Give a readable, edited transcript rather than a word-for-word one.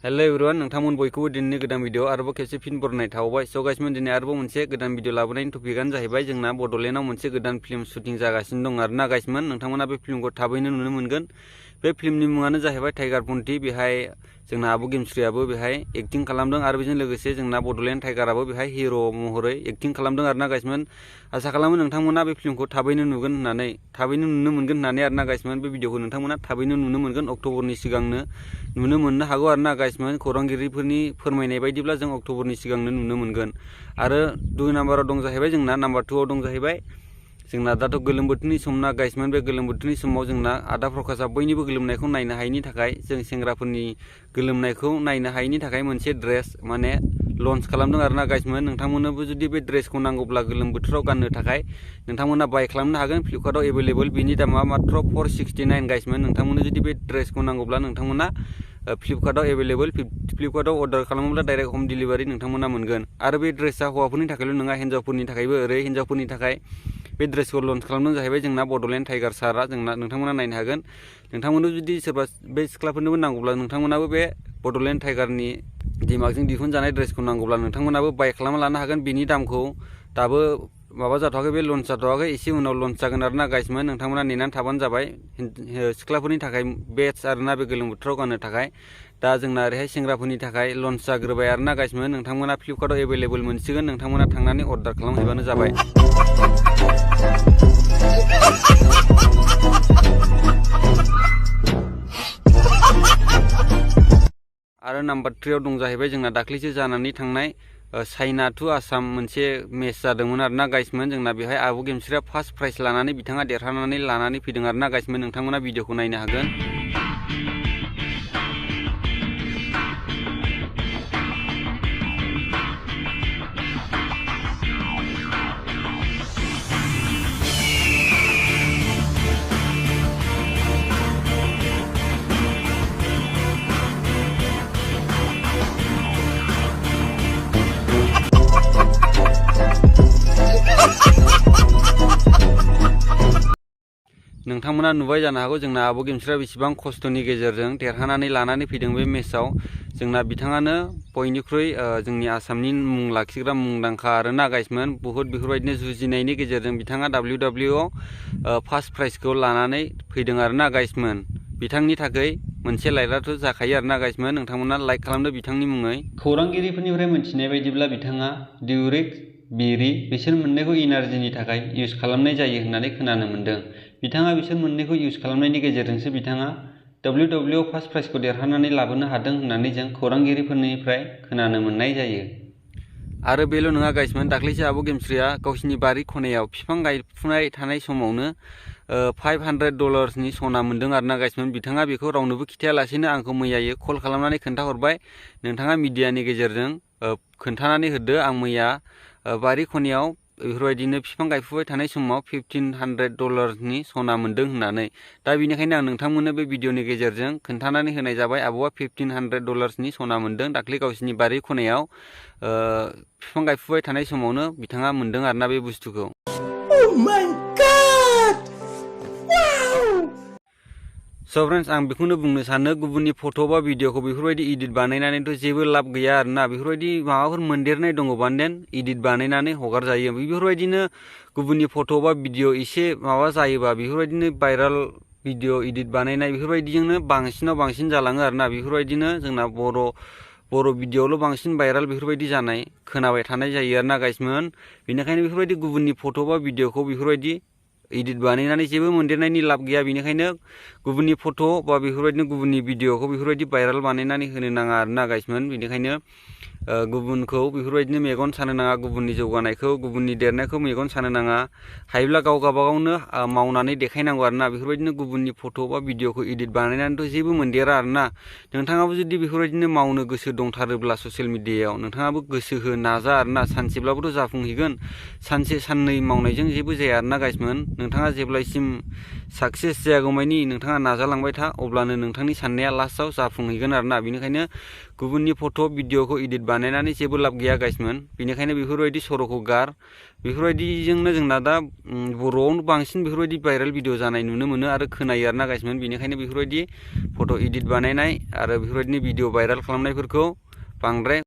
Hello everyone नोंथांमोन बयखौबो दिनैनि गोदान भिडिअ आरोबाव खेबसे फिन बरायनाय थाबाय स गाइसमोन दिनै आरोबाव मोनसे गोदान भिडिअ लाबोनायनि टपिकआनो जाहैबाय जोंना बड'लेण्डआव मोनसे गोदान फिल्म शुटिं जागासिनो दं आरोना गाइसमोन नोंथांमोना बे फिल्मखौ थाबैनो नुनो मोनगोन बे फिल्मनि मुङानो जाहैबाय टाइगार पन्थी बेहाय जोंना आब' गेमस्रियाबो बेहाय एक्टिं खालामदों आरो बेजों लोगोसे जोंना बड'लेण्ड टाइगाराबो बेहाय हिर' महरै एक्टिं खालामदों आरोना गाइसमोन आसा खालामो नोंथांमोना बे फिल्मखौ थाबैनो नुनो मोनगोन होननानै आरोना गाइसमोन बे भिडिअखौ नोंथांमोना थाबैनो नुनो मोनगोन अक्ट'बरनि सिगांनो नुनो मोननो हागौ आरोना गाइसमोन खौरांगिरिफोरनि फोरमायनाय बायदिब्ला जों अक्ट'बरनि सिगांनो नुनो मोनगोन आरो 2 नाम्बाराव दं जाहैबाय जोंना नाम्बार 2आव दं जाहैबाय जोंना दाथ' गोलोम बोथोरनि सम ना गाइसमोन बे गोलोम बोथोरनि समाव जोंना आदा प्रकाशआ बयनिबो गोलोमनायखौ नायनो हायैनि थाखाय जों सेंग्राफोरनि गोलोमनायखौ नायनो हायैनि थाखाय मोनसे ड्रेस माने लन्च खालामदों आरोना गाइसमोन नोंथांमोननोबो जुदि बे ड्रेसखौ नांगौब्ला गोलोम बोथोराव गाननो थाखाय नोंथांमोना बाय खालामनो हागोन फ्लिपकार्टआव एभेलेबल बिनि दामा मात्र 469 गाइसमोन नोंथांमोननो जुदि बे ड्रेसखौ नांगौब्ला नोंथांमोना फ्लिपकार्टआव एभेलेबल फ्लिपकार्टआव अर्डार खालामोब्ला डाइरेक्ट हम डिलिभारि नोंथांमोना मोनगोन आरो बे ड्रेसआ हौवाफोरनि थाखायल' नङा हिन्जावफोरनि थाखायबो ओरै हिन्जावफोरनि थाखाय बे ड्रेसखौ लन्च खालामदों जाहैबाय जोंना बड'लेण्ड टाइगार सारआ जोंना नोंथांमोना नायनो हागोन नोंथांमोननो जुदि सोरबा बे सिख्लाफोरनोबो नांगौब्ला नोंथांमोनाबो बे बड'लेण्ड टाइगारनि दिमागजों दिहुनजानाय ड्रेसखौ नांगौब्ला नोंथांमोनाबो बाय खालामना लानो हागोन बिनि दामखौ दाबो माबा जाथ'वाखै बे लन्च जाथ'वाखै एसे उनाव लन्च जागोन आरोना गाइसमोन नोंथांमोना नेनानै थाबानो जाबाय सिख्लाफोरनि थाखाय बेस्ट आरोना बे गोलोम बोथोराव गाननो थाखाय दा जोंना ओरैहाय सेंग्राफोरनि थाखाय लन्च जाग्रोबाय आरोना गाइसमोन नोंथांमोना फ्लिपकार्टआव एभेलेबल मोनसिगोन नोंथांमोना थांनानै अर्डार खालामहैबानो जाबाय आरो नाम्बार 3आव दं जाहैबाय जोंना दाख्लैसो जानानै थांनाय चाइना टु आसाम मोनसे मेच जादोंमोन आरोना गाइसमोन जोंना बेहाय आब' गेमस्रिया फार्स्ट प्राइज लानानै बिथाङा देरहानानै लानानै फैदों आरोना गाइसमोन नोंथांमोना भिडिअखौ नायनो हागोन नोंथांमोना नुबाय जानो हागौ जोंना आब' गेमस्रिया बेसेबां खस्थ'नि गेजेरजों देरहानानै लानानै फैदों बे मेचआव जोंना बिथाङानो बयनिख्रुइ जोंनि आसामनि मुं लाखिग्रा मुंदांखा आरोना गाइसमोन बुहुत बेफोरबायदिनो जुजिनायनि गेजेरजों बिथाङा WWआव फार्स्ट प्राइजखौ लानानै फैदों आरोना गाइसमोन बिथांनि थाखाय मोनसे लाइकआथ' जाखायो आरोना गाइसमोन नोंथांमोना लाइक खालामदो बिथांनि मुङै खौरांगिरिफोरनिफ्राय मिथिनाय बायदिब्ला बिथाङा डिउरिक बिरि बिसोर मोननैखौ इनार्जिनि थाखाय इउज खालामनाय जायो होननानै खोनानो मोन्दों बिथाङा बिसोर मोननैखौ इउज खालामनायनि गेजेरजोंसो बिथाङा WWआव फार्स्ट प्राइजखौ देरहानानै लाबोनो हादों होननानै जों खौरांगिरिफोरनिफ्राय खोनानो मोननाय जायो आरो बेल' नङा गाइसमोन दाख्लैसो आब' गेमस्रिया गावसिनि बारि खनायाव बिफां गायफुनाय थानाय समावनो $500 सना मोन्दों आरोना गाइसमोन बिथाङा बेखौ रावनोबो खिथायालासेनो आंखौ मैयायै कल खालामनानै खोन्थाहरबाय नोंथाङा मिडियानि गेजेरजों खोन्थानानै होदो आं मैया बारि खनायाव बेफोरबायदिनो बिफां गायफुबाय थानाय समाव $1500 सना मोन्दों होननानै दा बेनिखायनो आं नोंथांमोननो बे भिडिअनि गेजेरजों खोन्थानानै होनाय जाबाय आब'आ $1500 सना मोन्दों दाख्लै गावसिनि बारि खनायाव बिफां गायफुबाय थानाय समावनो बिथाङा मोन्दों आरोना बे बुस्थुखौ स' फ्रेन्ड्स आं बेखौनो बुंनो सानो गुबुननि फट' बा भिडिअखौ बेफोरबायदि इडिट बानायनानैथ' जेबो लाब गैया आरोना बेफोरबायदि माबाफोर मोनदेरनाय दङबा देन इडिट बानायनानै हगारजायो बेफोरबायदिनो गुबुननि फट' बा भिडिअ एसे माबा जायोबा बेफोरबायदिनो भाइराल भिडिअ इडिट बानायनाय बेफोरबायदिजोंनो बांसिनाव बांसिन जालाङो आरोना बेफोरबायदिनो जोंना बर' भिडिअ'ल' बांसिन भाइराल बेफोरबायदि जानाय खोनाबाय थानाय जायो आरोना गाइसमोन बेनिखायनो बेफोरबायदि गुबुननि फट' बा भिडिअखौ बेफोरबायदि इडिट बानायनानै जेबो मोनदेरनायनि लाब गैया बेनिखायनो गुबुननि फट' बा बेफोरबायदिनो गुबुननि भिडिअखौ बेफोरबायदि भाइराल बानायनानै होनो नाङा आरोना गाइसमोन बेनिखायनो गुबुनखौ बेफोरबायदिनो मेगन सानो नाङा गुबुननि जौगानायखौ गुबुननि देरनायखौ मेगन सानो नाङा हायोब्ला गाव गावबागावनो मावनानै देखायनांगौ आरोना बेफोरबायदिनो गुबुननि फट' बा भिडिअखौ इडिट बानायनानैथ' जेबो मोनदेरा आरोना नोंथाङाबो जुदि बेफोरबायदिनो मावनो गोसो दंथारोब्ला ससियेल मिडियायाव नोंथाङाबो गोसो हो नाजा आरोना सानसेब्लाबोथ' जाफुंहैगोन सानसे साननै मावनायजों जेबो जाया आरोना गाइसमोन नोंथाङा जेब्लासिम साक्सेस जायागौमानि नोंथाङा नाजालांबाय था अब्लानो नोंथांनि साननाया लास्टआव जाफुंहैगोन आरोना। बेनिखायनो गुबुननि फट' भिडिअखौ एडिट बानायनानै जेबो लाब गैया गाइसमोन। बेनिखायनो बेफोरबायदि सर'खौ गार। बेफोरबायदिजोंनो जोंना दा बर'आवनो बांसिन बेफोरबायदि भाइरेल भिडिअ जानाय नुनो मोनो आरो खोनायो आरोना गाइसमोन। बेनिखायनो बेफोरबायदि फट' एडिट बानायनाय आरो बेफोरबायदिनो भिडिअ भाइरेल खालामनायफोरखौ बांद्राय